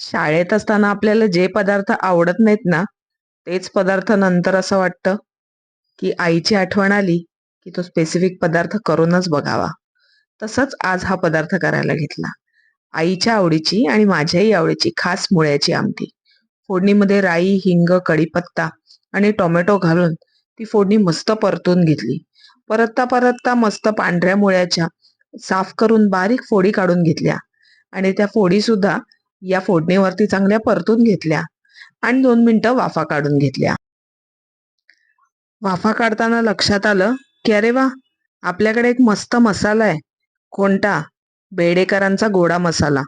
शाळेत असताना आपल्याला जे पदार्थ आवडत नाहीत ना, तेच पदार्थ नंतर असं वाटतं, की आईची आठवण आली, की तो स्पेसिफिक पदार्थ करूनच बघावा. तसंच आज हा पदार्थ करायला घेतला. आईच्या आवडीची आणि माझ्याही आवडीची खास मुळ्याची आमटी. फोडणीमध्ये राई, हिंग, कढीपत्ता आणि टोमॅटो घालून ती फोडणी मस्त परतून घेतली. परतता परतता मस्त पांढऱ्या मुळ्याच्या साफ करून बारीक फोडी काढून घेतल्या आणि त्या फोडी सुद्धा या फोडणीवरती चांगल्या परतून घेतल्या आणि 2 मिनिटं वाफा काढून घेतल्या. वाफा काढताना लक्षात आलं, की अरे वा, आपल्याकडे एक मस्त मसाला आहे. कोणता? बेडेकरांचा गोडा मसाला.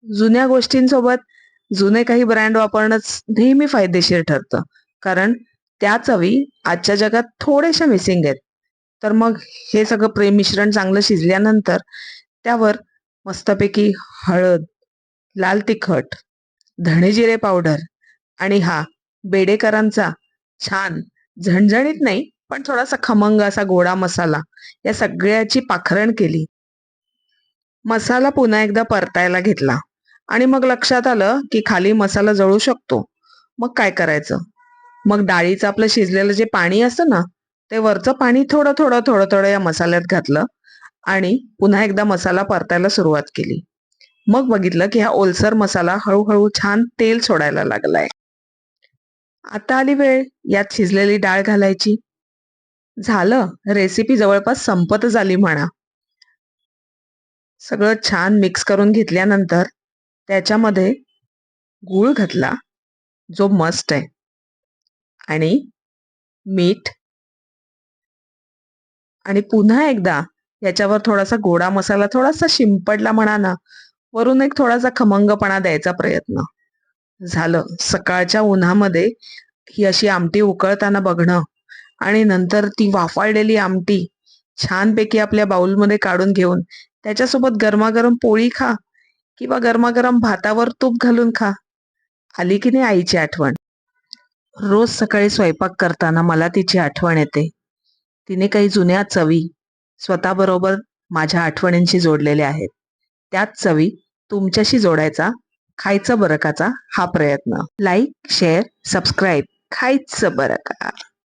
जुन्या गोष्टींसोबत जुने काही ब्रँड वापरणंच नेहमी फायदेशीर ठरतं. कारण त्या चवी आजच्या जगात थोड्याशा मिसिंग आहेत. तर मग हे सगळं मिश्रण चांगलं शिजल्यानंतर त्यावर मस्तपैकी हळद, लाल तिखट, धणे जिरे पावडर आणि हा बेडेकरांचा छान झणझणीत नाही पण थोडासा खमंग असा गोडा मसाला, या सगळ्याची पाखरण केली. मसाला पुन्हा एकदा परतायला घेतला आणि मग लक्षात आलं, की खाली मसाला जळू शकतो. मग काय करायचं? मग डाळीचं आपलं शिजलेलं जे पाणी असतं ना, ते वरचं पाणी थोडं थोडं थोडं थोडं या मसाल्यात घातलं आणि पुन्हा एकदा मसाला परतायला सुरुवात केली. मग बघितलं, की हा ओलसर मसाला हळूहळू छान तेल सोडायला लागलाय. आता आली वेळ यात शिजलेली डाळ घालायची. झालं, रेसिपी जवळपास संपतच आली म्हणा. सगळं छान मिक्स करून घेतल्यानंतर त्याच्यामध्ये गूळ घातला, जो मस्ट आहे, आणि मीठ, आणि पुन्हा एकदा याच्यावर थोडासा गोडा मसाला थोडासा शिंपडला म्हणा ना, वरून एक थोडासा खमंगपणा द्यायचा प्रयत्न. झालं, सकाळच्या उन्हामध्ये ही अशी आमटी उकळताना बघणं आणि नंतर ती वाफाळलेली आमटी छानपैकी आपल्या बाउलमध्ये काढून घेऊन त्याच्यासोबत गरमागरम पोळी खा किंवा गरमागरम भातावर तूप घालून खा. आली की नाही आईची आठवण? रोज सकाळी स्वयंपाक करताना मला तिची आठवण येते. तिने काही जुन्या चवी स्वतःबरोबर माझ्या आठवणींशी जोडलेल्या आहेत. त्याच चवी तुमच्याशी जोडायचा खायचं बरं काचा हा प्रयत्न. Like, share, subscribe. खायचं बरं का.